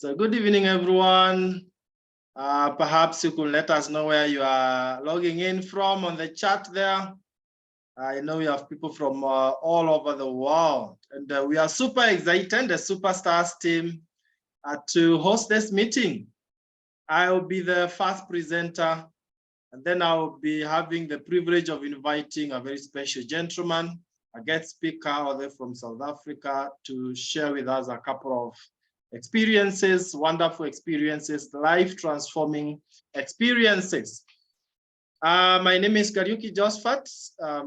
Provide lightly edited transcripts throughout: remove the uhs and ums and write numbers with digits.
So good evening, everyone. Perhaps you could let us know where you are logging in from on the chat there. I know we have people from all over the world, and we are super excited, the Superstars team, to host this meeting. I will be the first presenter, and then I will be having the privilege of inviting a very special gentleman, a guest speaker, all the way from South Africa, to share with us a couple of experiences, wonderful experiences, life-transforming experiences. My name is Kariuki Josephat,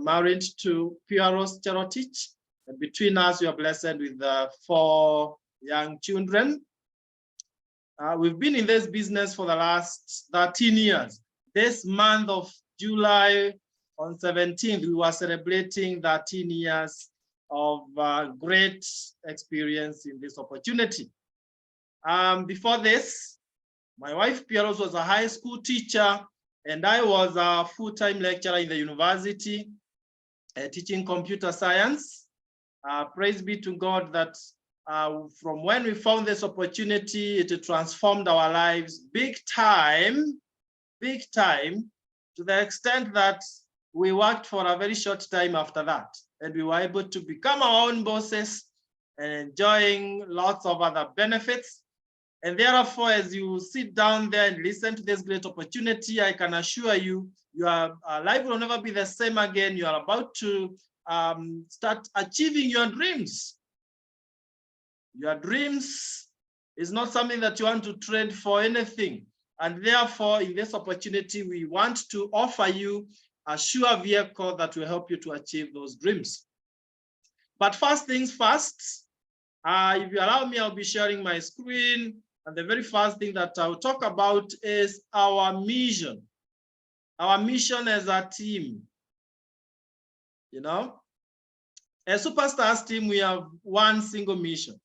married to Piaros Cherotich. And between us, we are blessed with 4 young children. We've been in this business for the last 13 years. This month of July, on 17th, we were celebrating 13 years of great experience in this opportunity. Before this, my wife Piaros was a high school teacher, and I was a full-time lecturer in the university, teaching computer science. Praise be to God that from when we found this opportunity, it transformed our lives big time, to the extent that we worked for a very short time after that. And we were able to become our own bosses and enjoying lots of other benefits. And therefore, as you sit down there and listen to this great opportunity, I can assure you, your life will never be the same again. You are about to start achieving your dreams. Your dreams is not something that you want to trade for anything. And therefore, in this opportunity, we want to offer you a sure vehicle that will help you to achieve those dreams. But first things first, if you allow me, I'll be sharing my screen. And the very first thing that I'll talk about is our mission. Our mission as a team. You know, as Superstars team, we have one single mission.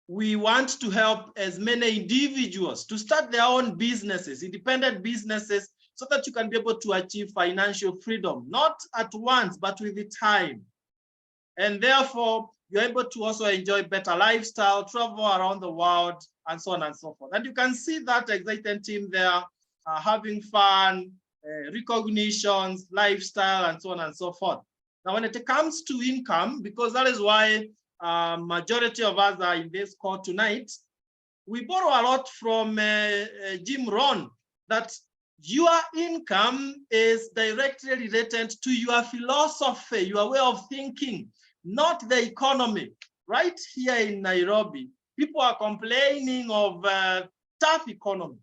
We want to help as many individuals to start their own businesses, independent businesses, so that you can be able to achieve financial freedom, not at once, but with the time. And therefore, you're able to also enjoy better lifestyle, travel around the world, and so on and so forth. And you can see that exciting team there, having fun, recognitions, lifestyle, and so on and so forth. Now, when it comes to income, because that is why majority of us are in this call tonight, we borrow a lot from Jim Rohn, that your income is directly related to your philosophy, your way of thinking, not the economy. Right here in Nairobi, people are complaining of tough economy,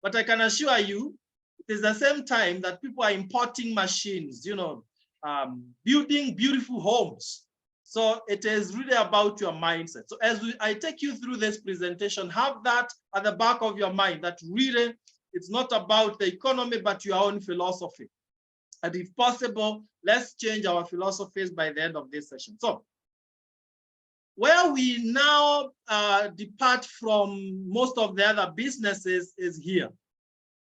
but I can assure you, it is the same time that people are importing machines, you know, building beautiful homes. So it is really about your mindset. So as I take you through this presentation, have that at the back of your mind, that really it's not about the economy, but your own philosophy. And if possible, let's change our philosophies by the end of this session. So where we now depart from most of the other businesses is here.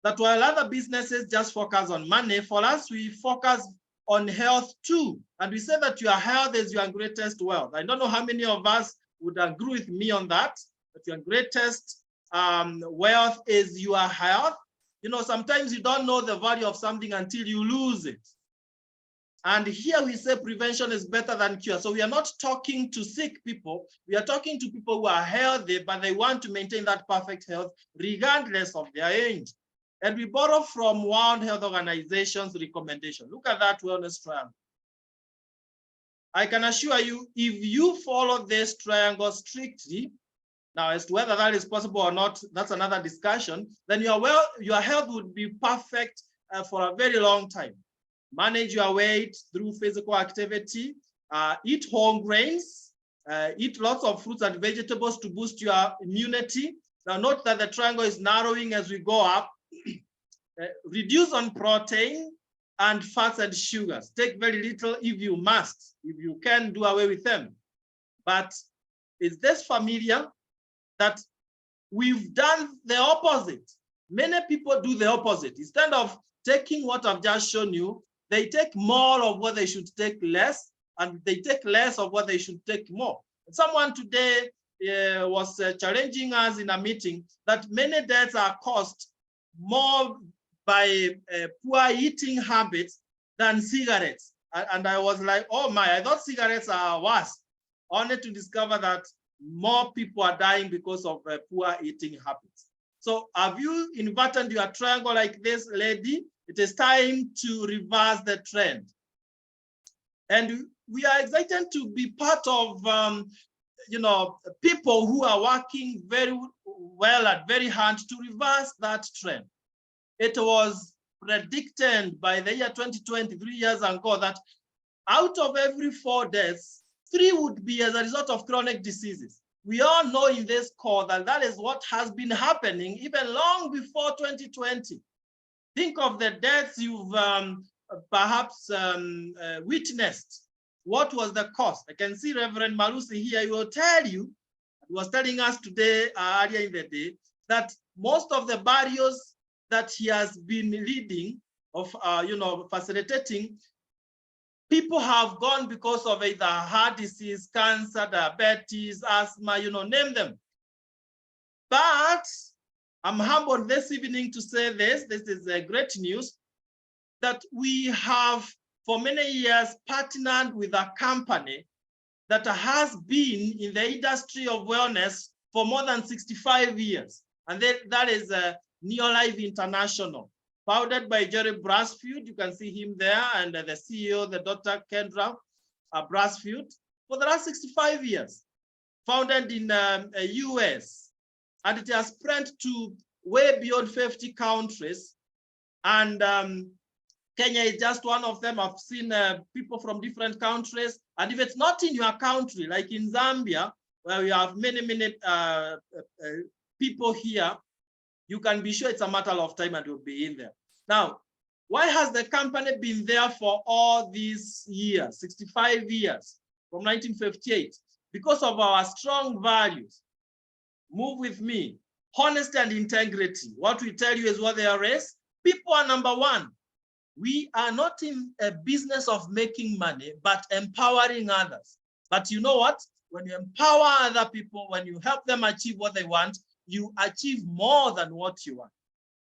That while other businesses just focus on money, for us, we focus on health too. And we say that your health is your greatest wealth. I don't know how many of us would agree with me on that, that your greatest wealth is your health. You know, sometimes you don't know the value of something until you lose it. And here we say prevention is better than cure. So we are not talking to sick people. We are talking to people who are healthy, but they want to maintain that perfect health regardless of their age. And we borrow from World Health Organization's recommendation. Look at that wellness triangle. I can assure you, if you follow this triangle strictly, now as to whether that is possible or not, that's another discussion, then your health would be perfect for a very long time. Manage your weight through physical activity, eat whole grains, eat lots of fruits and vegetables to boost your immunity. Now note that the triangle is narrowing as we go up. Reduce on protein and fats and sugars. Take very little if you must. If you can, do away with them. But is this familiar that we've done the opposite? Many people do the opposite. Instead of taking what I've just shown you, they take more of what they should take less, and they take less of what they should take more. Someone today was challenging us in a meeting that many deaths are caused more by poor eating habits than cigarettes. And I was like, oh my, I thought cigarettes are worse, only to discover that more people are dying because of poor eating habits. So have you inverted your triangle like this, lady? It is time to reverse the trend. And we are excited to be part of people who are working very well and very hard to reverse that trend. It was predicted by the year 2020, 3 years ago, that out of every 4 deaths, 3 would be as a result of chronic diseases. We all know in this call that that is what has been happening even long before 2020. Think of the deaths you've perhaps witnessed. What was the cause? I can see Reverend Malusi here. He will tell you, he was telling us today, earlier in the day, that most of the barriers that he has been leading of, facilitating, people have gone because of either heart disease, cancer, diabetes, asthma, name them. But I'm humbled this evening to say this is great news, that we have for many years partnered with a company that has been in the industry of wellness for more than 65 years. And that is NeoLife International, founded by Jerry Brasfield. You can see him there, and the CEO, the Dr. Kendra Brasfield, for the last 65 years, founded in US, and it has spread to way beyond 50 countries. And Kenya is just one of them. I've seen people from different countries. And if it's not in your country, like in Zambia, where we have many people here, you can be sure it's a matter of time and you'll be in there. Now, why has the company been there for all these years, 65 years, from 1958? Because of our strong values. Move with me. Honesty and integrity. What we tell you is what there is. People are number one. We are not in a business of making money, but empowering others. But you know what? When you empower other people, when you help them achieve what they want, you achieve more than what you want.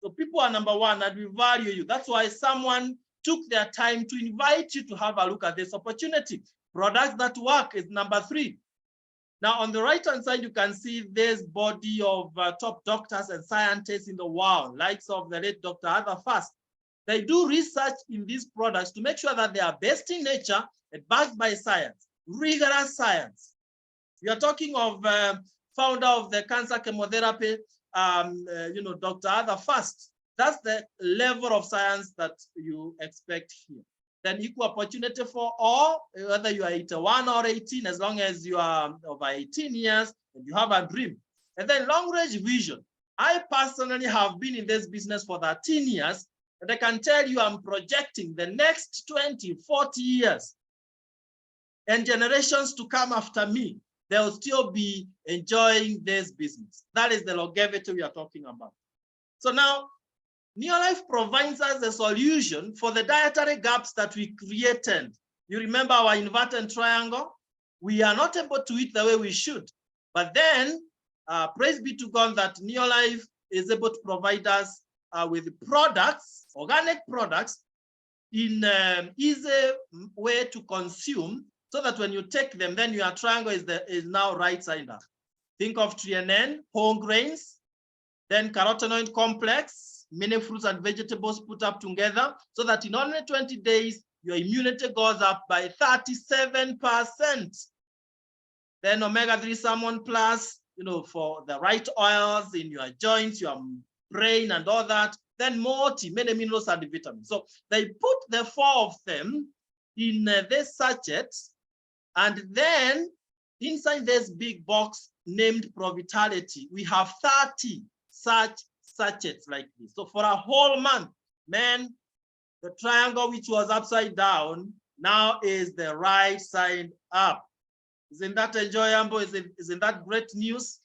So people are number one, and we value you. That's why someone took their time to invite you to have a look at this opportunity. Products that work is number 3. Now, on the right-hand side, you can see this body of top doctors and scientists in the world, likes of the late Dr. Arthur Fast. They do research in these products to make sure that they are best in nature and backed by science, rigorous science. We are talking of founder of the cancer chemotherapy, Dr. Arthur Fast. That's the level of science that you expect here. Then equal opportunity for all, whether you are 81 or 18, as long as you are over 18 years and you have a dream. And then long-range vision. I personally have been in this business for 13 years, and I can tell you I'm projecting the next 20, 40 years and generations to come after me, they'll still be enjoying this business. That is the longevity we are talking about. So now, NeoLife provides us a solution for the dietary gaps that we created. You remember our inverted triangle? We are not able to eat the way we should. But then, praise be to God that NeoLife is able to provide us with products, organic products, in an easy way to consume, so that when you take them, then your triangle is now right side up. Think of TNN, whole grains, then carotenoid complex, many fruits and vegetables put up together, so that in only 20 days, your immunity goes up by 37%. Then omega-3 salmon plus, for the right oils in your joints, your brain and all that. Then many minerals and vitamins. So they put the 4 of them in this sachet, and then inside this big box named Provitality, we have 30 such sachets like this. So for a whole month, man, the triangle which was upside down now is the right side up. Isn't that enjoyable? Isn't that great news?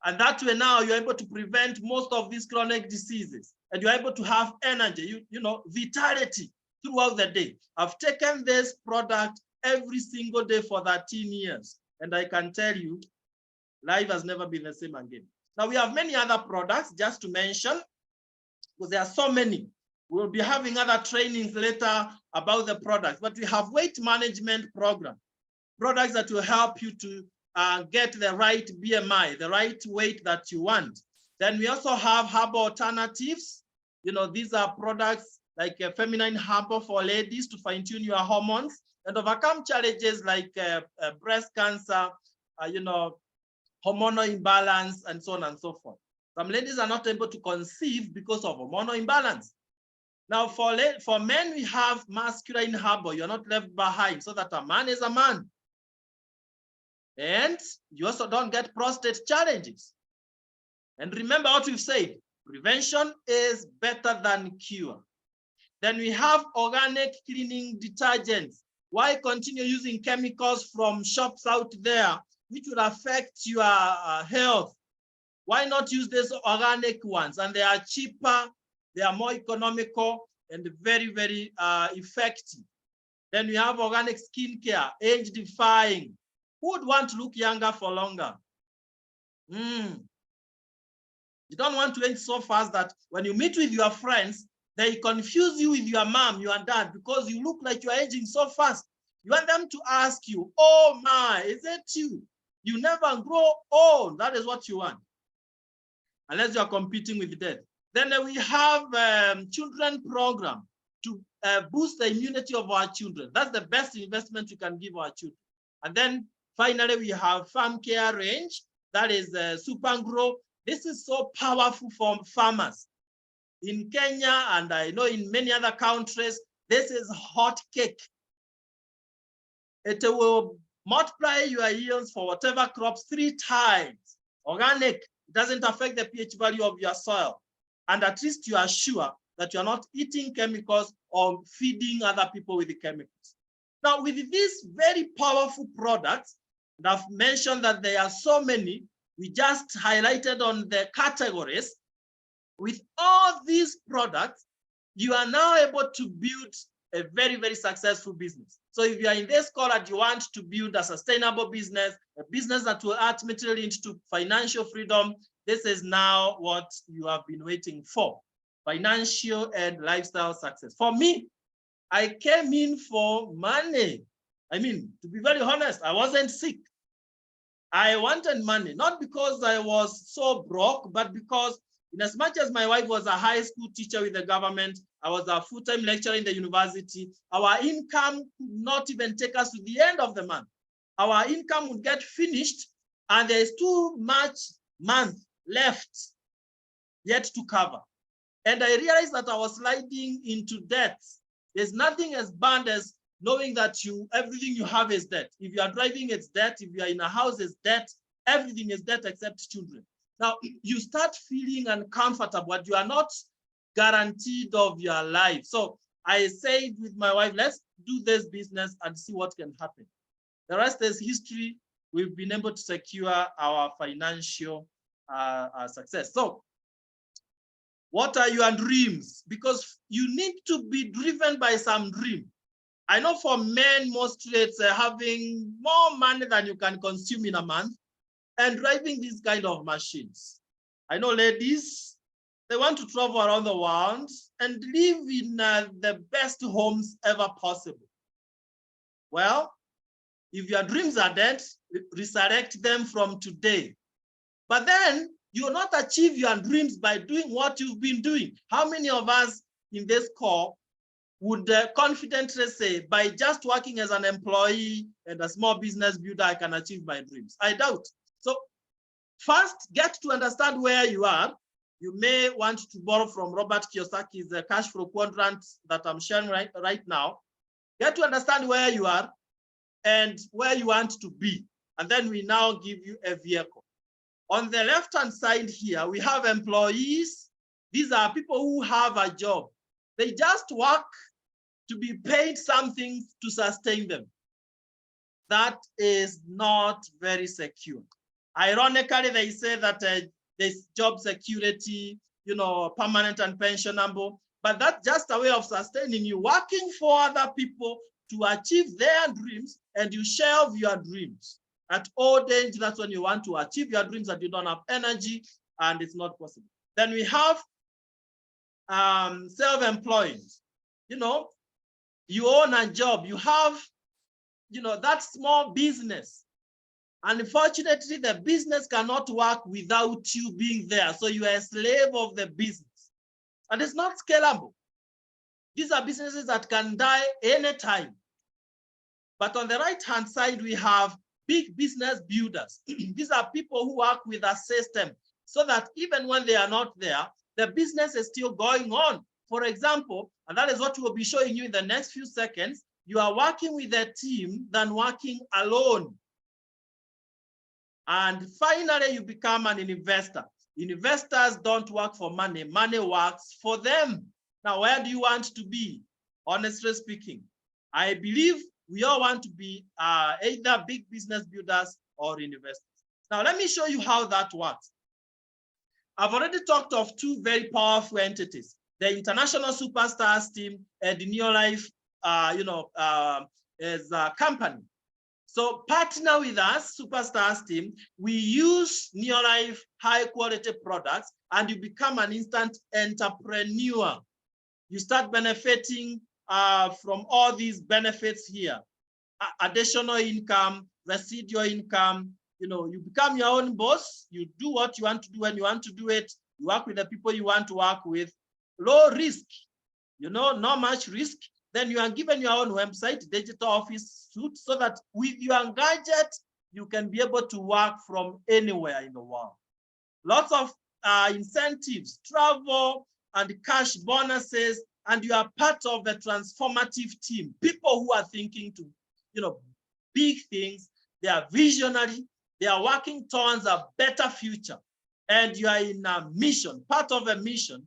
And that way now you're able to prevent most of these chronic diseases, and you're able to have energy, vitality throughout the day. I've taken this product every single day for 13 years. And I can tell you, Life has never been the same again. Now we have many other products just to mention, because there are so many. We'll be having other trainings later about the products, but we have weight management program, products that will help you to get the right BMI, the right weight that you want. Then we also have herbal alternatives. You know, these are products like a feminine herbal for ladies to fine-tune your hormones and overcome challenges like breast cancer, you know, hormonal imbalance, and so on and so forth. Some ladies are not able to conceive because of hormonal imbalance. Now, for men, we have masculine herbal. You're not left behind, so that a man is a man. And you also don't get prostate challenges. And remember what we've said, prevention is better than cure. Then we have organic cleaning detergents. Why continue using chemicals from shops out there, which would affect your health? Why not use these organic ones? And they are cheaper, they are more economical, and very, very effective. Then we have organic skincare, age-defying. Who would want to look younger for longer? You don't want to age so fast that when you meet with your friends, they confuse you with your mom, your dad, because you look like you're aging so fast. You want them to ask you, oh my, is it you? You never grow old. That is what you want, unless you're competing with death. Then we have children program to boost the immunity of our children. That's the best investment you can give our children. And then finally, we have farm care range. That is Super Grow. This is so powerful for farmers. In Kenya, and I know in many other countries, this is hot cake. It will multiply your yields for whatever crops 3 times. Organic, it doesn't affect the pH value of your soil. And at least you are sure that you're not eating chemicals or feeding other people with the chemicals. Now, with these very powerful products, and I've mentioned that there are so many, we just highlighted on the categories. With all these products, you are now able to build a very, very successful business. So if you are in this call and you want to build a sustainable business, a business that will ultimately lead to financial freedom, this is now what you have been waiting for: financial and lifestyle success. For me, I came in for money. I mean, to be very honest, I wasn't sick. I wanted money, not because I was so broke, but because in as much as my wife was a high school teacher with the government, I was a full-time lecturer in the university, our income could not even take us to the end of the month. Our income would get finished and there is too much month left yet to cover. And I realized that I was sliding into debt. There's nothing as bad as knowing that everything you have is debt. If you are driving, it's debt. If you are in a house, it's debt. Everything is debt except children. Now, you start feeling uncomfortable, but you are not guaranteed of your life. So I said with my wife, let's do this business and see what can happen. The rest is history. We've been able to secure our financial success. So what are your dreams? Because you need to be driven by some dream. I know for men, mostly it's having more money than you can consume in a month and driving these kind of machines. I know ladies, they want to travel around the world and live in the best homes ever possible. Well, if your dreams are dead, resurrect them from today. But then you will not achieve your dreams by doing what you've been doing. How many of us in this call would confidently say, by just working as an employee and a small business builder, I can achieve my dreams? I doubt. So first, get to understand where you are. You may want to borrow from Robert Kiyosaki's cash flow quadrant that I'm sharing right now. Get to understand where you are and where you want to be. And then we now give you a vehicle. On the left-hand side here, we have employees. These are people who have a job. They just work to be paid something to sustain them. That is not very secure. Ironically, they say that there's job security, permanent and pensionable, but that's just a way of sustaining you, working for other people to achieve their dreams, and you shelve your dreams. At old age, that's when you want to achieve your dreams and you don't have energy and it's not possible. Then we have self-employed. You know, you own a job, you have, you know, that small business. Unfortunately, the business cannot work without you being there. So you are a slave of the business. And it's not scalable. These are businesses that can die anytime. But on the right-hand side, we have big business builders. These are people who work with a system so that even when they are not there, the business is still going on. For example, and that is what we'll be showing you in the next few seconds, you are working with a team than working alone. And finally, you become an investor. Investors don't work for money. Money works for them. Now, where do you want to be? Honestly speaking, I believe we all want to be either big business builders or investors. Now, let me show you how that works. I've already talked of two very powerful entities, the International Superstars team and the NeoLife, as a company. So partner with us, Superstars team, we use NeoLife high quality products and you become an instant entrepreneur. You start benefiting from all these benefits here. Additional income, residual income, you know, you become your own boss, you do what you want to do when you want to do it, you work with the people you want to work with, low risk, you know, not much risk. Then you are given your own website, digital office suite, so that with your gadget, you can be able to work from anywhere in the world. Lots of incentives, travel and cash bonuses, and you are part of a transformative team. People who are thinking to, you know, big things, they are visionary, they are working towards a better future. And you are in a mission, part of a mission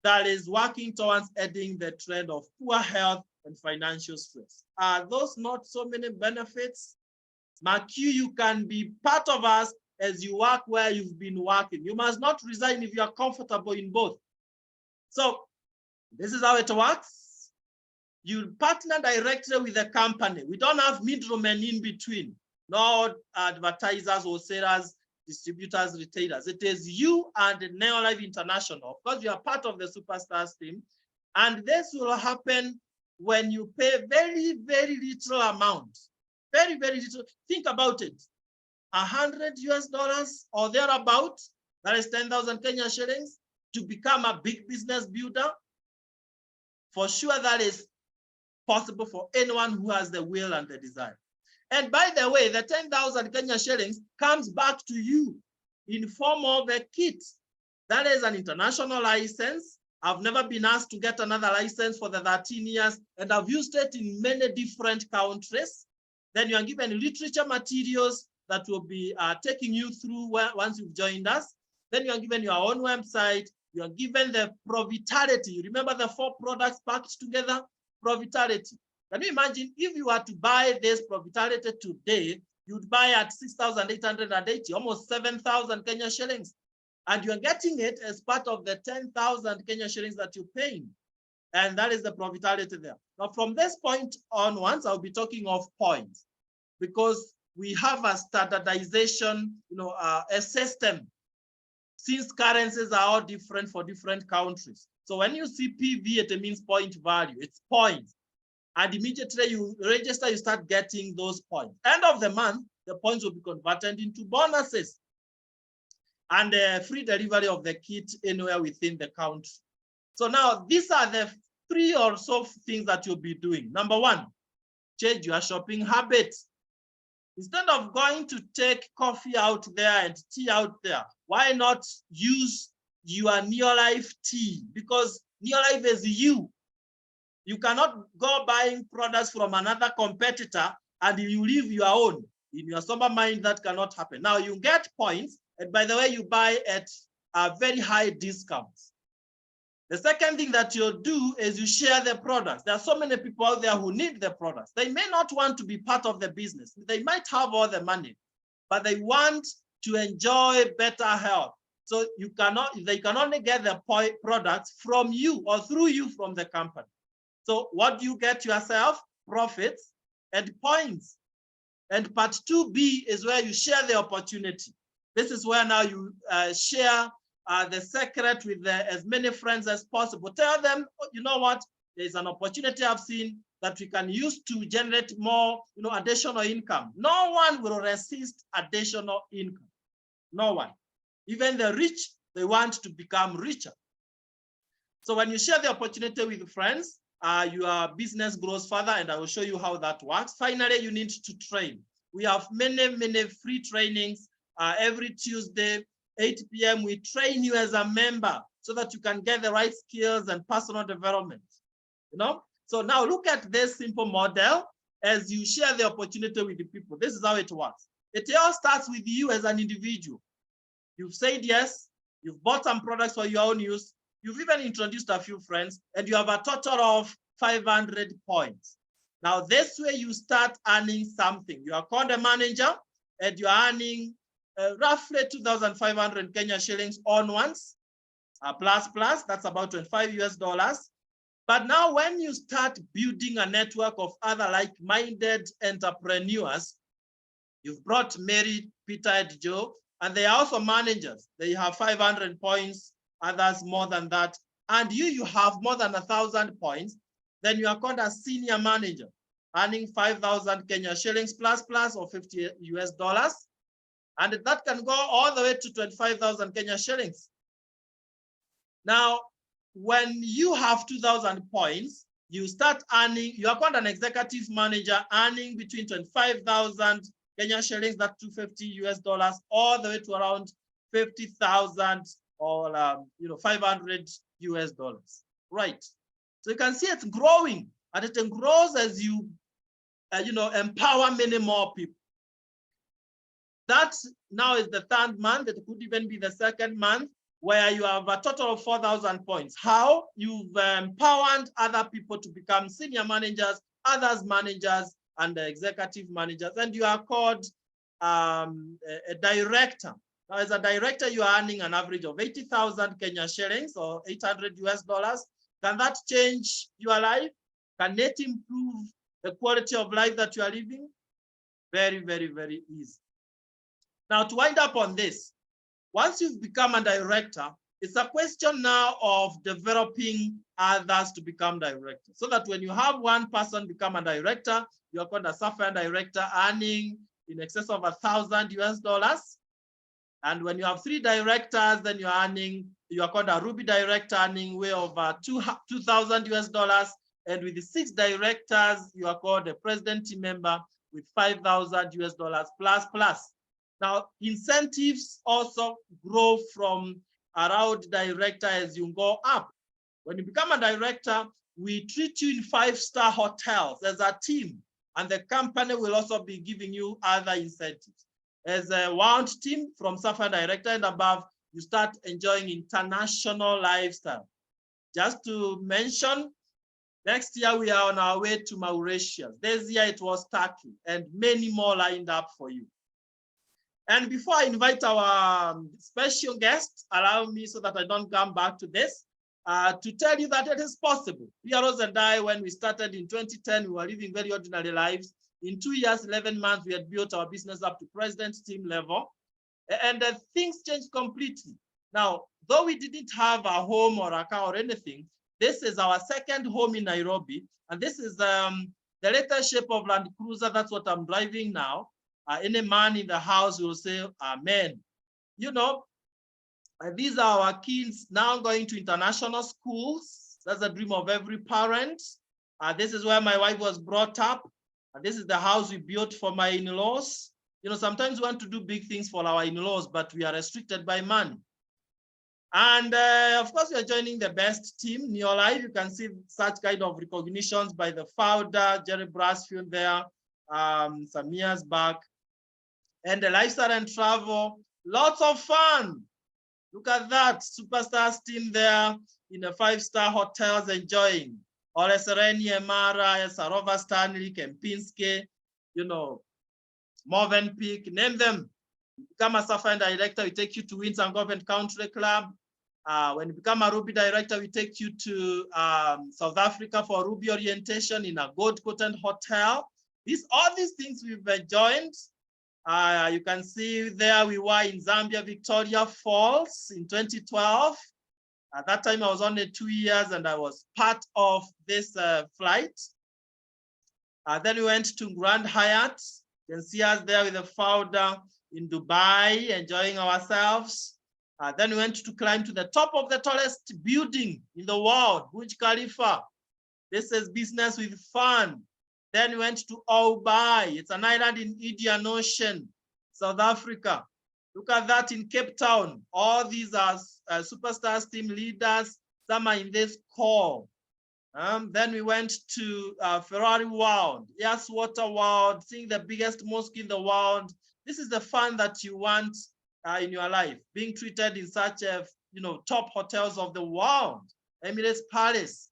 that is working towards ending the trend of poor health and financial stress. Are those not so many benefits? Mark you can be part of us as you work where you've been working. You must not resign if you are comfortable in both. So this is how it works. You partner directly with the company. We don't have middlemen in between, no advertisers or sellers, distributors, retailers. It is you and NeoLife International. Of course, you are part of the Superstars team. And this will happen when you pay very, very little amount. Very, very little. Think about it. $100 or thereabout, that is 10,000 Kenya shillings, to become a big business builder. For sure, that is possible for anyone who has the will and the desire. And by the way, the 10,000 Kenya shillings comes back to you in form of a kit. That is an international license. I've never been asked to get another license for the 13 years, and I've used it in many different countries. Then you are given literature materials that will be taking you through once you've joined us. Then you are given your own website. You are given the Provitality. You remember the 4 products packed together? Provitality. Can you imagine if you were to buy this Provitality today, you'd buy at 6,880, almost 7,000 Kenya shillings. And you're getting it as part of the 10,000 Kenya shillings that you're paying. And that is the Provitality there. Now, from this point onwards, I'll be talking of points because we have a standardization, a system, since currencies are all different for different countries. So when you see PV, it means point value, it's points. And immediately you register, you start getting those points. End of the month, the points will be converted into bonuses and free delivery of the kit anywhere within the country. So now these are the 3 or so things that you'll be doing. Number 1, change your shopping habits. Instead of going to take coffee out there and tea out there, why not use your NeoLife tea? Because NeoLife is you. You cannot go buying products from another competitor and you leave your own. In your sober mind, that cannot happen. Now you get points, and by the way, you buy at a very high discounts. The second thing that you'll do is you share the products. There are so many people out there who need the products. They may not want to be part of the business. They might have all the money, but they want to enjoy better health. So they can only get the products from you or through you from the company. So what do you get yourself? Profits and points. And part 2B is where you share the opportunity. This is where now you share the secret with as many friends as possible. Tell them, oh, you know what, there's an opportunity I've seen that we can use to generate more, additional income. No one will resist additional income. No one. Even the rich, they want to become richer. So when you share the opportunity with friends, your business grows further, and I will show you how that works. Finally, you need to train. We have many, many free trainings every Tuesday, 8 p.m. We train you as a member so that you can get the right skills and personal development. So now look at this simple model as you share the opportunity with the people. This is how it works. It all starts with you as an individual. You've said yes, you've bought some products for your own use, you've even introduced a few friends, and you have a total of 500 points. Now, this way you start earning something. You are called a manager, and you're earning roughly 2,500 Kenya shillings onwards, plus, that's about $25 US. But now when you start building a network of other like-minded entrepreneurs, you've brought Mary, Peter, and Joe, and they are also managers. They have 500 points, others more than that. And you have more than 1,000 points, then you are called a senior manager, earning 5,000 Kenya shillings plus or $50 US. And that can go all the way to 25,000 Kenya shillings. Now, when you have 2,000 points, you start earning, you are called an executive manager, earning between 25,000 Kenya shillings, that's $250 US, all the way to around 50,000 or 500 US dollars, right? So you can see it's growing, and it grows as you, empower many more people. That now is the 3rd month. It could even be the 2nd month, where you have a total of 4,000 points. How? You've empowered other people to become senior managers, others managers, and executive managers, and you are called a director. Now, as a director, you are earning an average of 80,000 Kenya shillings or $800 US. Can that change your life? Can it improve the quality of life that you are living? Very, very, very easy. Now, to wind up on this, once you've become a director, it's a question now of developing others to become directors. So that when you have one person become a director, you're called a software director, earning in excess of 1,000 US. And when you have 3 directors, then you are called a Ruby director, earning way over 2,000 US. And with the 6 directors, you are called a president team member with 5,000 US plus. Now, incentives also grow from around director as you go up. When you become a director, we treat you in 5-star hotels as a team, and the company will also be giving you other incentives. As a wound team from software director and above, you start enjoying international lifestyle. Just to mention, next year we are on our way to Mauritius. This year it was Turkey, and many more lined up for you. And before I invite our special guest, allow me, so that I don't come back to this, to tell you that it is possible. Pia Rose and I, when we started in 2010, we were living very ordinary lives. In 2 years, 11 months, we had built our business up to president team level, and things changed completely. Now, though we didn't have a home or a car or anything, this is our 2nd home in Nairobi, and this is the latest shape of Land Cruiser. That's what I'm driving now. Any man in the house will say, amen. These are our kids now going to international schools. That's the dream of every parent. This is where my wife was brought up. This is the house we built for my in-laws. Sometimes we want to do big things for our in-laws, but we are restricted by money. And of course, we are joining the best team, NeoLife. You can see such kind of recognitions by the founder, Jerry Brasfield there, some years back. And the lifestyle and travel, lots of fun. Look at that, superstars team there in the 5-star hotels enjoying. Ole Sereni, Emara, Sarova Stanley, Kempinski, Movenpick, name them. Become a software director, we take you to Windsor Government Country Club. When you become a Ruby director, we take you to South Africa for Ruby orientation in a gold-coated hotel. All these things we've joined. You can see there we were in Zambia, Victoria Falls in 2012. At that time, I was only 2 years and I was part of this flight. Then we went to Grand Hyatt. You can see us there with the founder in Dubai, enjoying ourselves. Then we went to climb to the top of the tallest building in the world, Burj Khalifa. This is business with fun. Then we went to Obai. It's an island in Indian Ocean, South Africa. Look at that in Cape Town. All these are superstars, team leaders. Some are in this call. Then we went to Ferrari World, Yes Water World, seeing the biggest mosque in the world. This is the fun that you want in your life, being treated in such top hotels of the world, Emirates Palace.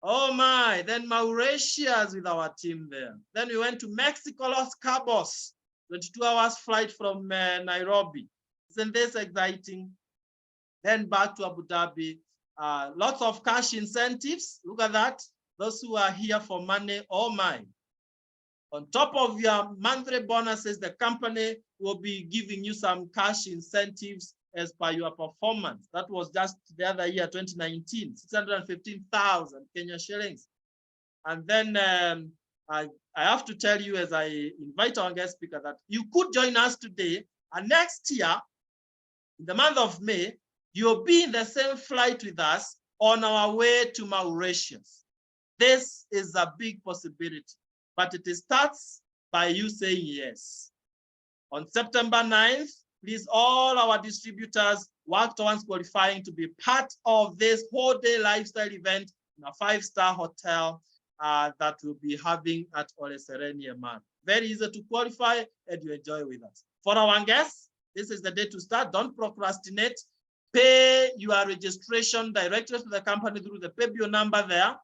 Oh my, then Mauritius with our team there. Then we went to Mexico, Los Cabos, 22 hours flight from Nairobi. Isn't this exciting? Then back to Abu Dhabi. Lots of cash incentives. Look at that. Those who are here for money, oh my. On top of your monthly bonuses, the company will be giving you some cash incentives as per your performance. That was just the other year, 2019, 615,000 Kenya shillings. And then I have to tell you, as I invite our guest speaker, that you could join us today, and next year, in the month of May, you'll be in the same flight with us on our way to Mauritius. This is a big possibility, but it starts by you saying yes. On September 9th, please, all our distributors work towards qualifying to be part of this whole day lifestyle event in a 5-star hotel that we'll be having at Ole Sereni Man. Very easy to qualify, and you enjoy with us. For our guests, this is the day to start. Don't procrastinate. Pay your registration directly to the company through the pay-bill number there.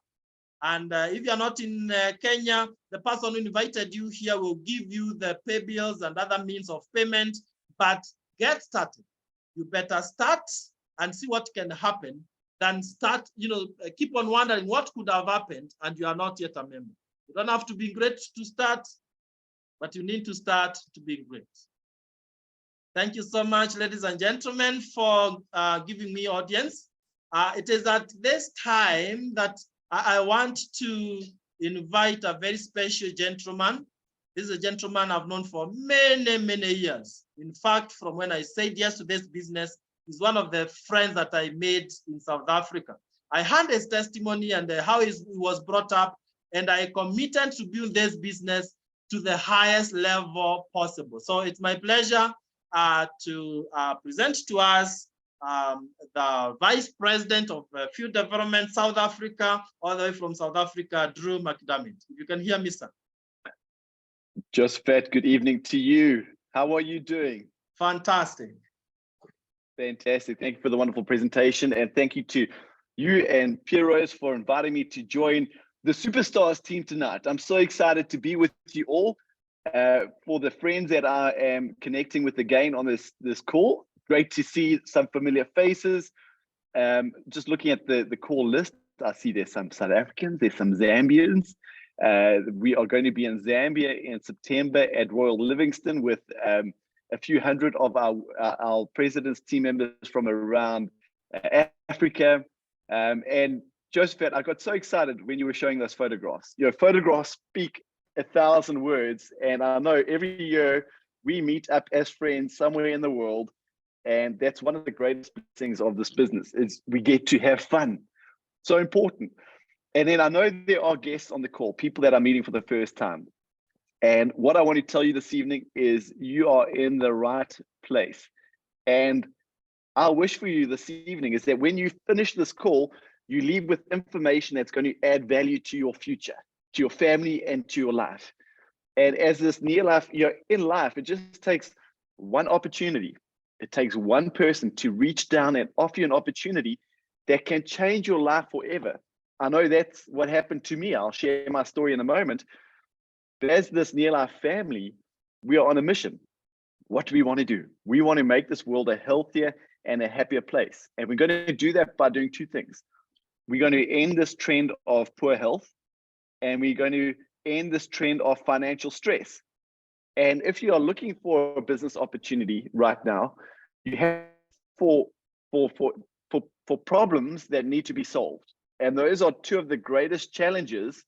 And if you're not in Kenya, the person who invited you here will give you the pay bills and other means of payment. But get started. You better start and see what can happen than start, keep on wondering what could have happened and you are not yet a member. You don't have to be great to start, but you need to start to be great. Thank you so much, ladies and gentlemen, for giving me audience. It is at this time that I want to invite a very special gentleman. This is a gentleman I've known for many, many years. In fact, from when I said yes to this business, he's one of the friends that I made in South Africa. I heard his testimony and how he was brought up, and I committed to build this business to the highest level possible. So it's my pleasure to present to us the Vice President of Field Development, South Africa, all the way from South Africa, Drew Mcdermid. If you can hear me, sir. Josephat, good evening to you. How are you doing? Fantastic. Fantastic. Thank you for the wonderful presentation. And thank you to you and Pierrose for inviting me to join the Superstars team tonight. I'm so excited to be with you all. For the friends that I am connecting with again on this call, great to see some familiar faces. Just looking at the call list, I see there's some South Africans, there's some Zambians. We are going to be in Zambia in September at Royal Livingston with a few hundred of our president's team members from around Africa. And Josephat, I got so excited when you were showing those photographs. Your photographs speak 1,000 words, and I know every year we meet up as friends somewhere in the world, and that's one of the greatest things of this business is we get to have fun. So important. And then I know there are guests on the call, people that are meeting for the first time. And what I want to tell you this evening is you are in the right place. And our wish for you this evening is that when you finish this call, you leave with information that's going to add value to your future, to your family, and to your life. And as this NeoLife, in life, it just takes one opportunity. It takes one person to reach down and offer you an opportunity that can change your life forever. I know that's what happened to me. I'll share my story in a moment. But as this NeoLife family, we are on a mission. What do we want to do? We want to make this world a healthier and a happier place. And we're going to do that by doing two things. We're going to end this trend of poor health, and we're going to end this trend of financial stress. And if you are looking for a business opportunity right now, you have for problems that need to be solved. And those are two of the greatest challenges,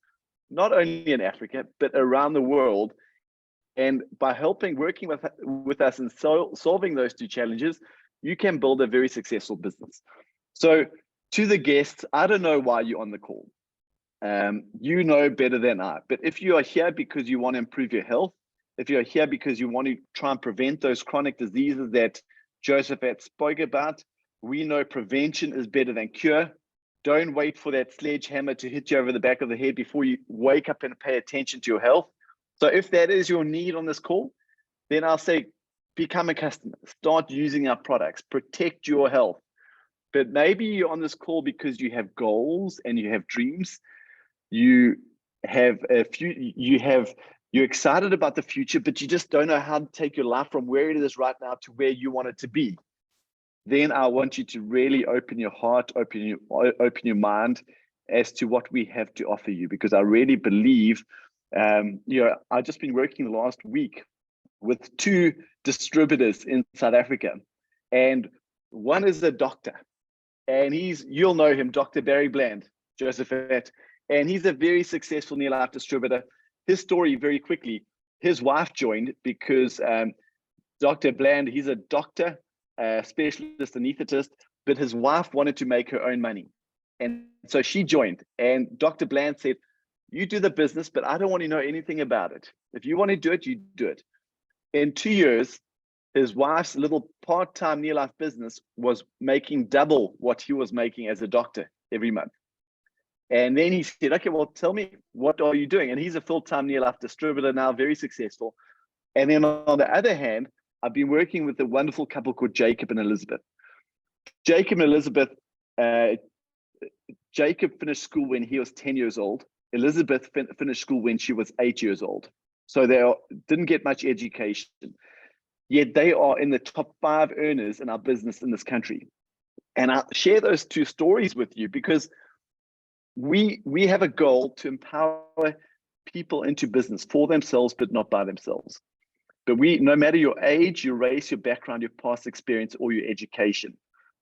not only in Africa, but around the world. And by working with us in solving those two challenges, you can build a very successful business. So to the guests, I don't know why you're on the call. You know better than I, but if you are here because you want to improve your health, if you're here because you want to try and prevent those chronic diseases that Joseph had spoke about, we know prevention is better than cure. Don't wait for that sledgehammer to hit you over the back of the head before you wake up and pay attention to your health. So if that is your need on this call, then I'll say, become a customer, start using our products, protect your health. But maybe you're on this call because you have goals and you have dreams. You have you're excited about the future, but you just don't know how to take your life from where it is right now to where you want it to be. Then I want you to really open your heart, open your mind as to what we have to offer you, because I really believe, I've just been working the last week with 2 distributors in South Africa, and one is a doctor, and you'll know him, Dr. Barry Bland, Joseph, and he's a very successful NeoLife distributor. His story, very quickly, his wife joined because Dr. Bland, he's a doctor, specialist anesthetist, but his wife wanted to make her own money. And so she joined, and Dr. Bland said, you do the business, but I don't want to know anything about it. If you want to do it, you do it. In 2 years, his wife's little part-time NeoLife business was making double what he was making as a doctor every month. And then he said, okay, well, tell me, what are you doing? And he's a full-time NeoLife distributor now, very successful. And then on the other hand, I've been working with a wonderful couple called Jacob and Elizabeth. Jacob and Elizabeth, Jacob finished school when he was 10 years old. Elizabeth finished school when she was 8 years old. So they didn't get much education, yet they are in the top 5 earners in our business in this country. And I'll share those 2 stories with you because we have a goal to empower people into business for themselves, but not by themselves. But no matter your age, your race, your background, your past experience, or your education,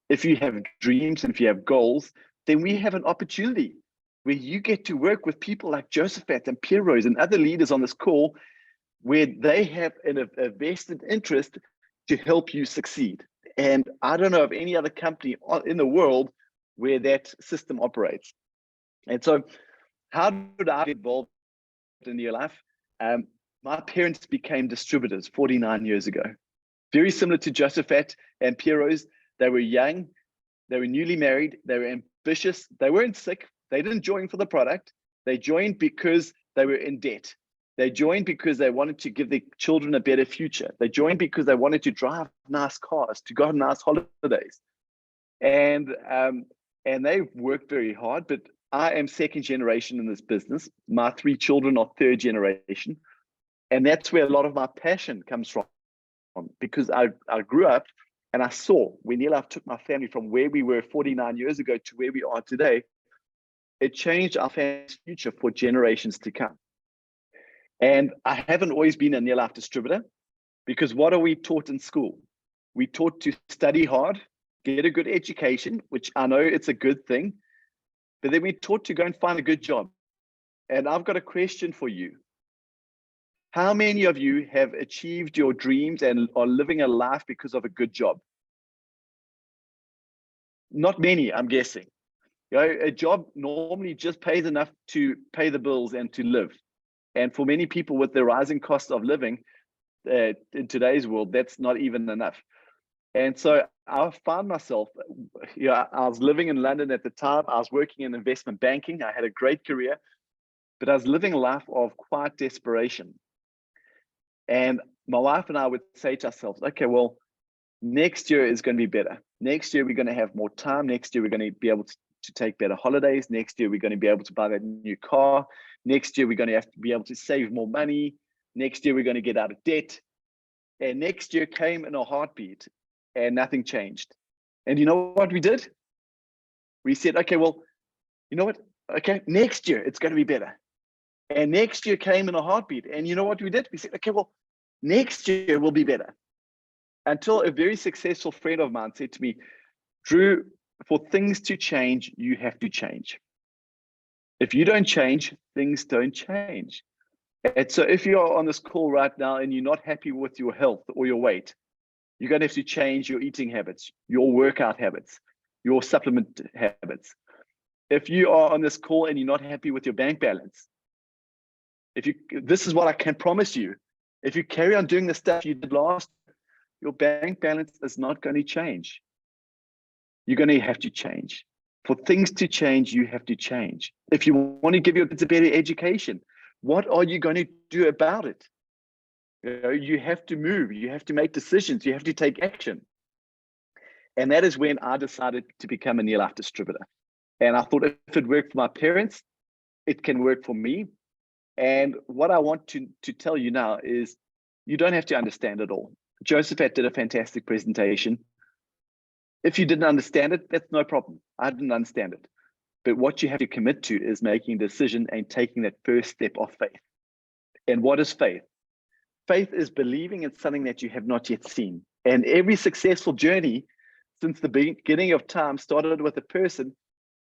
if you have dreams and if you have goals, then we have an opportunity where you get to work with people like Josephat and Pierre Rose and other leaders on this call, where they have a vested interest to help you succeed. And I don't know of any other company in the world where that system operates. And so how did I get involved in NeoLife? My parents became distributors 49 years ago. Very similar to Josephat and Pierre Rose. They were young, they were newly married, they were ambitious, they weren't sick, they didn't join for the product, they joined because they were in debt. They joined because they wanted to give their children a better future. They joined because they wanted to drive nice cars, to go on nice holidays. And they've worked very hard, but I am 2nd generation in this business. My 3 children are 3rd generation. And that's where a lot of my passion comes from, because I grew up and I saw when NeoLife took my family from where we were 49 years ago to where we are today, it changed our family's future for generations to come. And I haven't always been a NeoLife distributor, because what are we taught in school? We taught to study hard, get a good education, which I know it's a good thing, but then we're taught to go and find a good job. And I've got a question for you. How many of you have achieved your dreams and are living a life because of a good job? Not many, I'm guessing. A job normally just pays enough to pay the bills and to live. And for many people with the rising cost of living in today's world, that's not even enough. And so I found myself, I was living in London at the time. I was working in investment banking. I had a great career, but I was living a life of quiet desperation. And my wife and I would say to ourselves, okay, well, next year is going to be better. Next year, we're going to have more time. Next year, we're going to be able to take better holidays. Next year, we're going to be able to buy that new car. Next year, we're going to have to be able to save more money. Next year, we're going to get out of debt. And next year came in a heartbeat and nothing changed. And you know what we did? We said, okay, well, you know what? Okay, next year, it's going to be better. And next year came in a heartbeat. And you know what we did? We said, okay, well, next year will be better. Until a very successful friend of mine said to me, Drew, for things to change, you have to change. If you don't change, things don't change. And so if you are on this call right now and you're not happy with your health or your weight, you're going to have to change your eating habits, your workout habits, your supplement habits. If you are on this call and you're not happy with your bank balance, this is what I can promise you. If you carry on doing the stuff you did last, your bank balance is not going to change. You're going to have to change. For things to change, you have to change. If you want to give your kids a better education, what are you going to do about it? You have to move, you have to make decisions, you have to take action. And that is when I decided to become a NeoLife distributor. And I thought if it worked for my parents, it can work for me. And what I want to tell you now is you don't have to understand it all. Josephat did a fantastic presentation. If you didn't understand it, that's no problem. I didn't understand it. But what you have to commit to is making a decision and taking that first step of faith. And what is faith? Faith is believing in something that you have not yet seen. And every successful journey since the beginning of time started with a person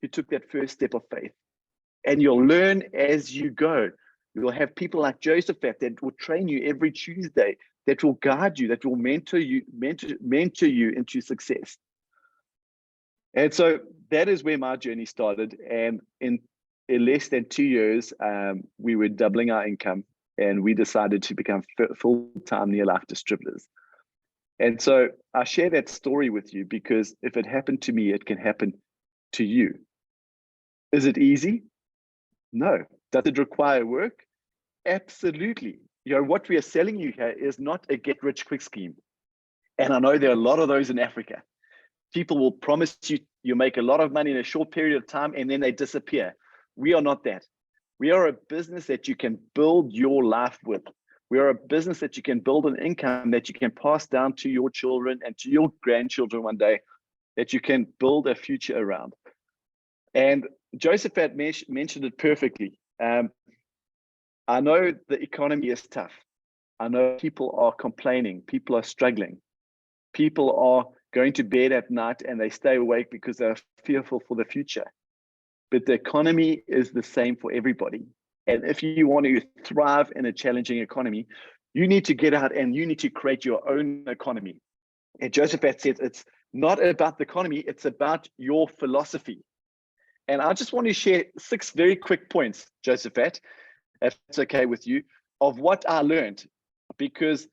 who took that first step of faith. And you'll learn as you go. You'll have people like Josephat that will train you every Tuesday, that will guide you, that will mentor you into success. And so that is where my journey started. And in less than 2 years, we were doubling our income, and we decided to become full-time NeoLife distributors. And so I share that story with you because if it happened to me, it can happen to you. Is it easy? No. Does it require work? Absolutely. What we are selling you here is not a get-rich-quick scheme. And I know there are a lot of those in Africa. People will promise you make a lot of money in a short period of time and then they disappear. We are not that. We are a business that you can build your life with. We are a business that you can build an income that you can pass down to your children and to your grandchildren one day, that you can build a future around. And Josephat mentioned it perfectly. I know the economy is tough. I know people are complaining. People are struggling. People are going to bed at night and they stay awake because they're fearful for the future. But the economy is the same for everybody. And if you want to thrive in a challenging economy, you need to get out and you need to create your own economy. And Josephat said, it's not about the economy, it's about your philosophy. And I just want to share 6 very quick points, Josephat, if it's okay with you, of what I learned. Because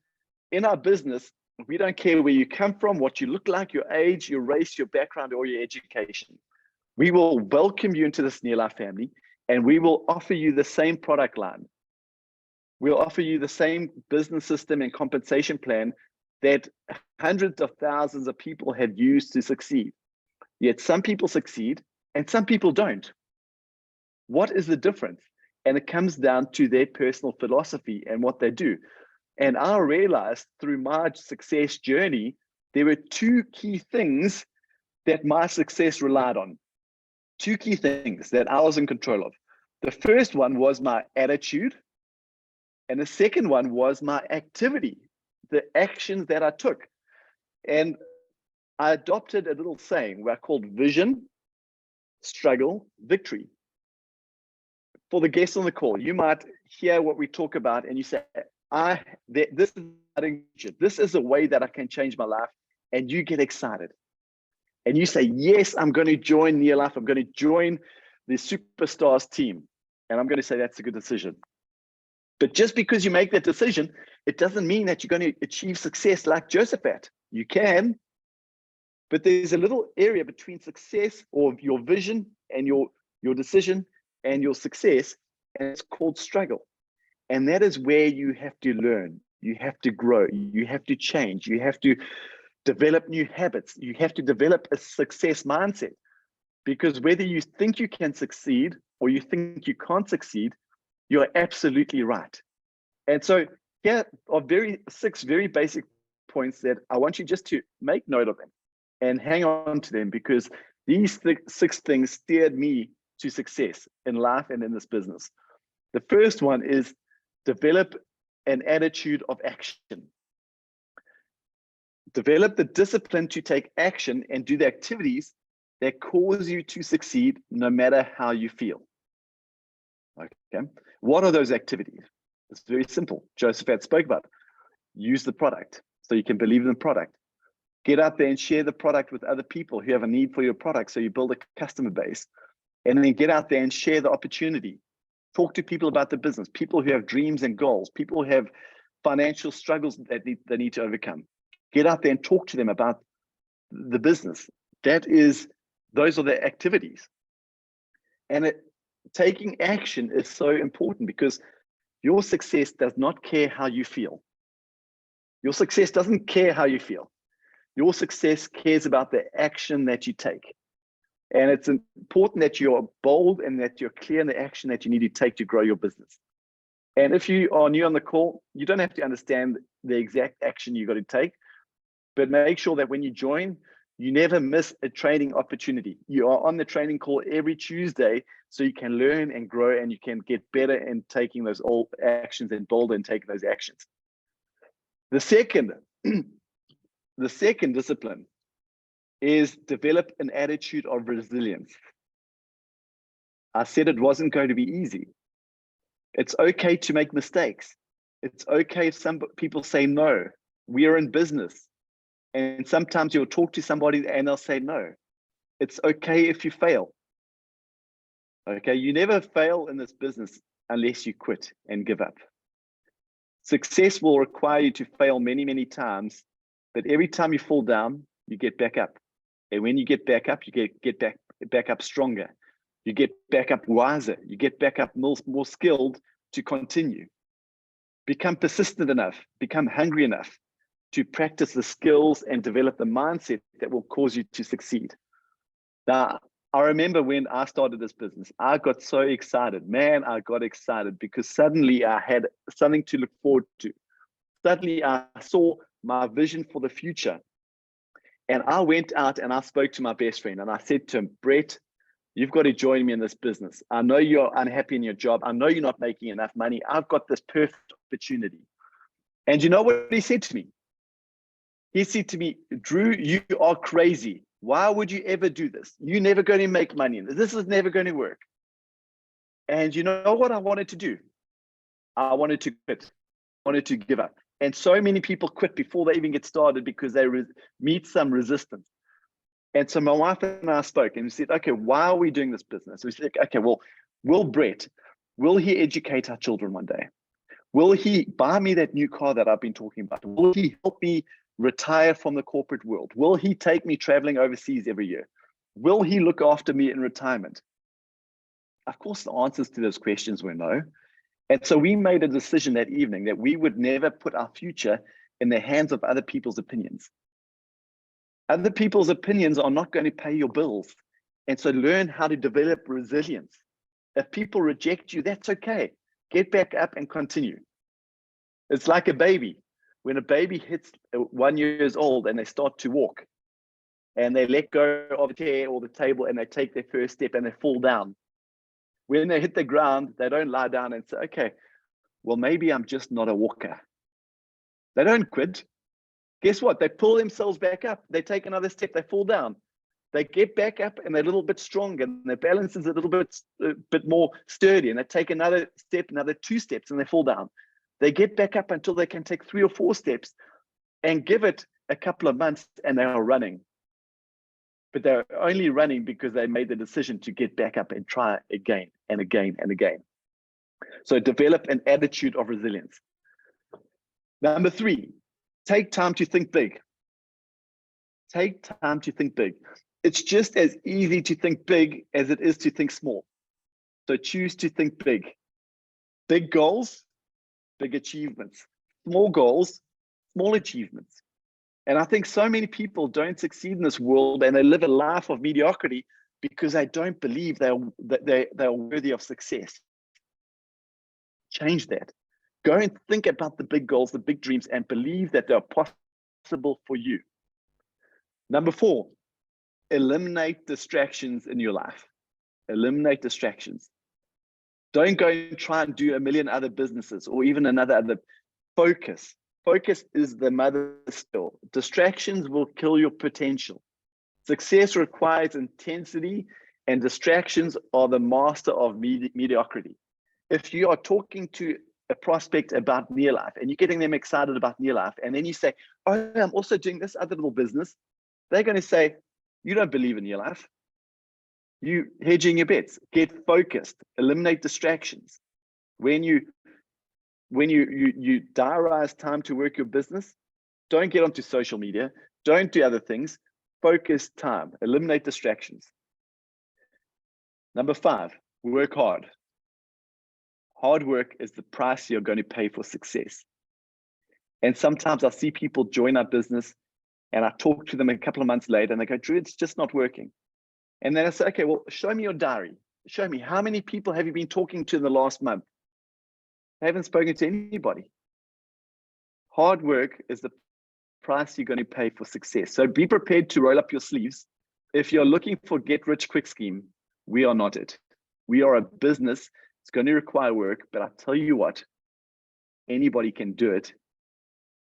in our business, we don't care where you come from, what you look like, your age, your race, your background, or your education. We will welcome you into this NeoLife family, and we will offer you the same product line. We'll offer you the same business system and compensation plan that hundreds of thousands of people have used to succeed. Yet some people succeed and some people don't. What is the difference? And it comes down to their personal philosophy and what they do. And I realized through my success journey, there were 2 key things that my success relied on. 2 key things that I was in control of. The first one was my attitude. And the second one was my activity, the actions that I took. And I adopted a little saying where I called vision, struggle, victory. For the guests on the call, you might hear what we talk about and you say, this is a way that I can change my life, and you get excited. And you say, yes, I'm going to join NeoLife. I'm going to join the Superstars team. And I'm going to say that's a good decision. But just because you make that decision, it doesn't mean that you're going to achieve success like Josephat. You can, but there's a little area between success or your vision and your decision and your success, and it's called struggle. And that is where you have to learn, you have to grow, you have to change, you have to develop new habits, you have to develop a success mindset. Because whether you think you can succeed or you think you can't succeed, you're absolutely right. And so here are 6 very basic points that I want you just to make note of them and hang on to them, because these 6 things steered me to success in life and in this business. The first one is develop an attitude of action. Develop the discipline to take action and do the activities that cause you to succeed no matter how you feel. Okay, what are those activities? It's very simple. Joseph had spoke about it. Use the product so you can believe in the product. Get out there and share the product with other people who have a need for your product so you build a customer base. And then get out there and share the opportunity. Talk to people about the business, people who have dreams and goals, people who have financial struggles that they need to overcome. Get out there and talk to them about the business. Those are the activities. And taking action is so important because your success does not care how you feel. Your success doesn't care how you feel. Your success cares about the action that you take. And it's important that you're bold and that you're clear in the action that you need to take to grow your business. And if you are new on the call, you don't have to understand the exact action you got to take, but make sure that when you join, you never miss a training opportunity. You are on the training call every Tuesday so you can learn and grow and you can get better in taking those old actions and bolder in taking those actions. The second discipline is develop an attitude of resilience. I said it wasn't going to be easy. It's okay to make mistakes. It's okay if some people say no. We are in business. And sometimes you'll talk to somebody and they'll say no. It's okay if you fail. Okay, you never fail in this business unless you quit and give up. Success will require you to fail many, many times, but every time you fall down, you get back up. And when you get back up, you get back up stronger. You get back up wiser. You get back up more skilled to continue. Become persistent enough, become hungry enough to practice the skills and develop the mindset that will cause you to succeed. Now, I remember when I started this business, I got so excited. Man, I got excited because suddenly I had something to look forward to. Suddenly I saw my vision for the future. And I went out and I spoke to my best friend and I said to him, Brett, you've got to join me in this business. I know you're unhappy in your job. I know you're not making enough money. I've got this perfect opportunity. And you know what he said to me? He said to me, Drew, you are crazy. Why would you ever do this? You're never going to make money in this. This is never going to work. And you know what I wanted to do? I wanted to quit. I wanted to give up. And so many people quit before they even get started because they meet some resistance. And so my wife and I spoke and we said, okay, why are we doing this business? We said, okay, well, will he educate our children one day? Will he buy me that new car that I've been talking about? Will he help me retire from the corporate world? Will he take me traveling overseas every year? Will he look after me in retirement? Of course, the answers to those questions were no. And so we made a decision that evening that we would never put our future in the hands of other people's opinions. Other people's opinions are not going to pay your bills. And so learn how to develop resilience. If people reject you, that's okay. Get back up and continue. It's like a baby. When a baby hits 1 year old and they start to walk and they let go of the chair or the table and they take their first step and they fall down. When they hit the ground, they don't lie down and say, okay, well, maybe I'm just not a walker. They don't quit. Guess what? They pull themselves back up. They take another step, they fall down. They get back up and they're a little bit stronger and their balance is a little bit more sturdy, and they take another step, another 2 steps, and they fall down. They get back up until they can take 3 or 4 steps and give it a couple of months and they are running. But they're only running because they made the decision to get back up and try again and again and again. So develop an attitude of resilience. Number 3, take time to think big. Take time to think big. It's just as easy to think big as it is to think small. So choose to think big. Big goals, big achievements. Small goals, small achievements. And I think so many people don't succeed in this world and they live a life of mediocrity because they don't believe they are worthy of success. Change that. Go and think about the big goals, the big dreams, and believe that they're possible for you. Number 4, eliminate distractions in your life. Eliminate distractions. Don't go and try and do a million other businesses or even another. Focus. Focus is the mother skill. Distractions will kill your potential. Success requires intensity, and distractions are the master of mediocrity. If you are talking to a prospect about NeoLife and you're getting them excited about NeoLife, and then you say, oh, I'm also doing this other little business, they're going to say, you don't believe in NeoLife. You hedging your bets. Get focused. Eliminate distractions. When you diarize time to work your business, don't get onto social media. Don't do other things. Focus time. Eliminate distractions. Number 5, work hard. Hard work is the price you're going to pay for success. And sometimes I see people join our business and I talk to them a couple of months later and they go, Drew, it's just not working. And then I say, okay, well, show me your diary. Show me, how many people have you been talking to in the last month? I haven't spoken to anybody. Hard work is the price you're going to pay for success. So be prepared to roll up your sleeves. If you're looking for get rich quick scheme, we are not it. We are a business. It's going to require work, but I tell you what, anybody can do it.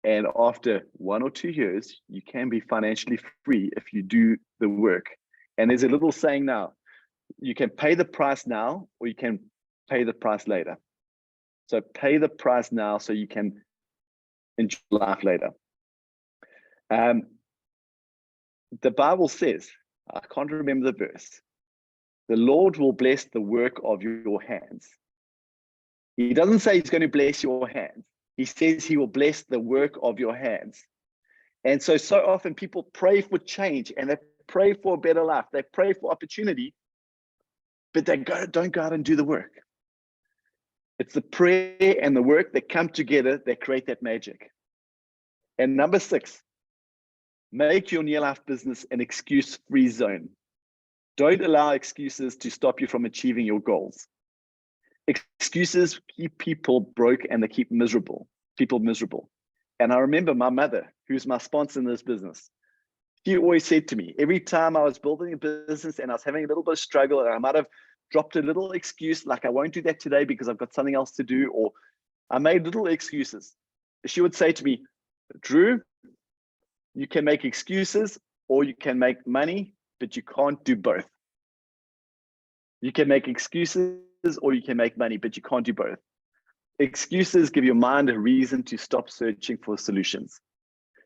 And after 1 or 2 years, you can be financially free if you do the work. And there's a little saying now, you can pay the price now, or you can pay the price later. So pay the price now so you can enjoy life later. The Bible says, I can't remember the verse, the Lord will bless the work of your hands. He doesn't say he's going to bless your hands. He says he will bless the work of your hands. And so often people pray for change and they pray for a better life. They pray for opportunity, but they don't go out and do the work. It's the prayer and the work that come together that create that magic. And number 6, make your NeoLife business an excuse-free zone. Don't allow excuses to stop you from achieving your goals. Excuses keep people broke and they keep people miserable. And I remember my mother, who's my sponsor in this business, she always said to me, every time I was building a business and I was having a little bit of struggle and I might have dropped a little excuse, like I won't do that today because I've got something else to do, or I made little excuses. She would say to me, Drew, you can make excuses or you can make money, but you can't do both. You can make excuses or you can make money, but you can't do both. Excuses give your mind a reason to stop searching for solutions.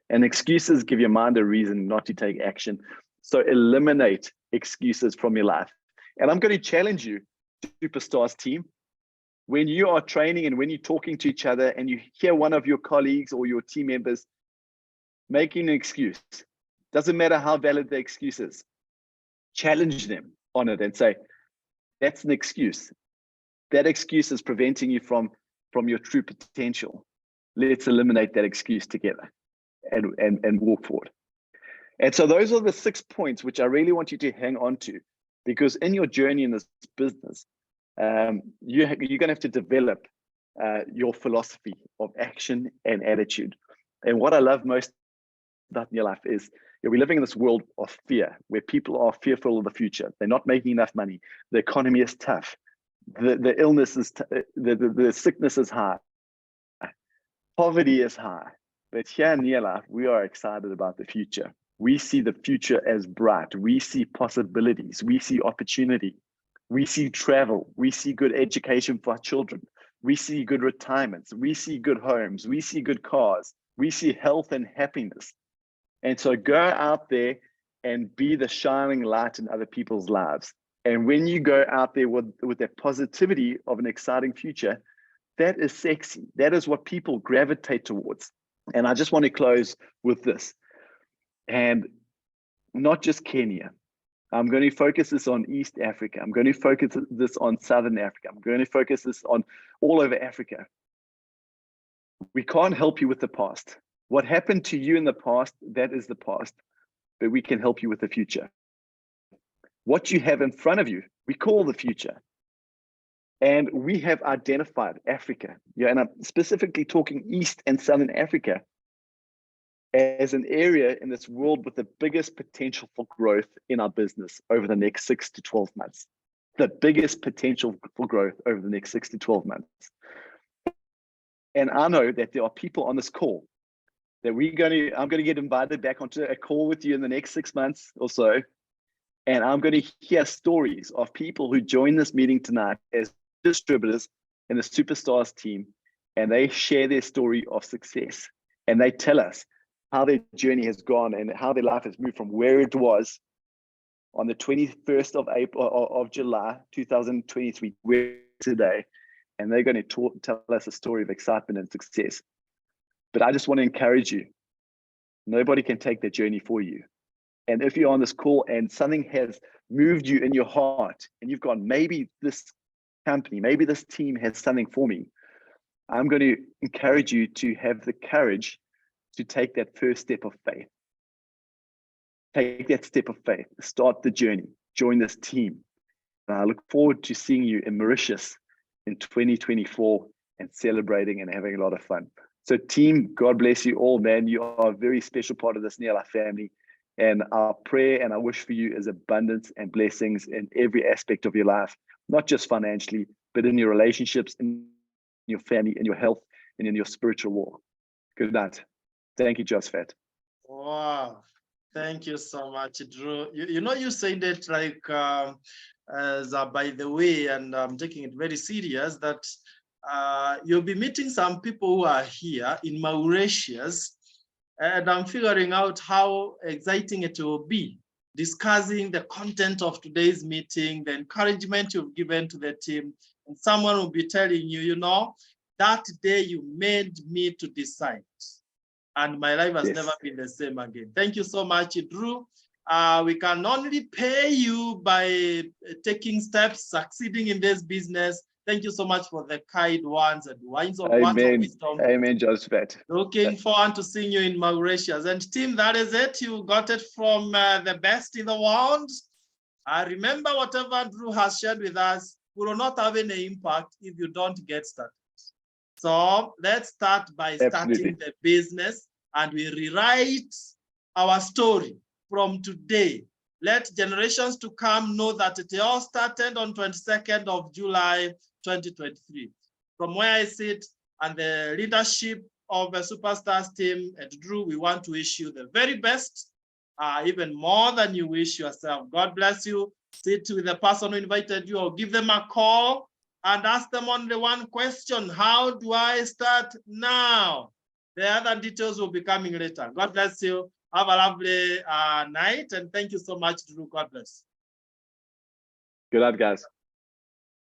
And excuses give your mind a reason not to take action. So eliminate excuses from your life. And I'm going to challenge you, Superstars team, when you are training and when you're talking to each other and you hear one of your colleagues or your team members making an excuse, doesn't matter how valid the excuse is, challenge them on it and say, that's an excuse. That excuse is preventing you from your true potential. Let's eliminate that excuse together and walk forward. And so those are the 6 points which I really want you to hang on to, because in your journey in this business, you're going to have to develop your philosophy of action and attitude. And what I love most about NeoLife is we're living in this world of fear where people are fearful of the future. They're not making enough money. The economy is tough. The illness is, the sickness is high. Poverty is high. But here in NeoLife, we are excited about the future. We see the future as bright. We see possibilities. We see opportunity. We see travel. We see good education for our children. We see good retirements. We see good homes. We see good cars. We see health and happiness. And so go out there and be the shining light in other people's lives. And when you go out there with that positivity of an exciting future, that is sexy. That is what people gravitate towards. And I just want to close with this. And not just Kenya. I'm going to focus this on East Africa. I'm going to focus this on Southern Africa. I'm going to focus this on all over Africa. We can't help you with the past. What happened to you in the past, that is the past. But we can help you with the future. What you have in front of you, we call the future. And we have identified Africa, and I'm specifically talking East and Southern Africa, as an area in this world with the biggest potential for growth in our business over the next 6 to 12 months. the biggest potential for growth over the next 6 to 12 months. And I know that there are people on this call that I'm going to get invited back onto a call with you in the next 6 months or so. And I'm going to hear stories of people who join this meeting tonight as distributors in the Superstars team, and they share their story of success. And they tell us how their journey has gone and how their life has moved from where it was on the 21st of July, 2023, where today. And they're going to tell us a story of excitement and success. But I just want to encourage you. Nobody can take that journey for you. And if you're on this call and something has moved you in your heart and you've gone, maybe this company, maybe this team has something for me, I'm going to encourage you to have the courage to take that first step of faith. Take that step of faith, start the journey, join this team. And I look forward to seeing you in Mauritius in 2024 and celebrating and having a lot of fun. So team, God bless you all, man. You are a very special part of this NeoLife family. And our prayer and our wish for you is abundance and blessings in every aspect of your life, not just financially, but in your relationships, in your family, in your health, and in your spiritual walk. Good night. Thank you, Josephat. Wow. Thank you so much, Drew. You know, you said it like as by the way, and I'm taking it very serious, that you'll be meeting some people who are here in Mauritius, and I'm figuring out how exciting it will be, discussing the content of today's meeting, the encouragement you've given to the team, and someone will be telling you, you know, that day you made me to decide, and my life has never been the same again. Thank you so much, Drew. We can only pay you by taking steps, succeeding in this business. Thank you so much for the kind words and words of wisdom. Amen, Josephat. Looking forward to seeing you in Mauritius. And team, that is it. You got it from the best in the world. Remember, whatever Drew has shared with us will not have any impact if you don't get started. So let's start by starting the business, and we rewrite our story from today. Let generations to come know that it all started on 22nd of July, 2023. From where I sit and the leadership of the Superstars team at Drew, we want to wish you the very best, even more than you wish yourself. God bless you. Sit with the person who invited you, or give them a call and ask them only one question: how do I start now? The other details will be coming later. God bless you. Have a lovely night, and thank you so much, Drew. God bless. Good night, guys.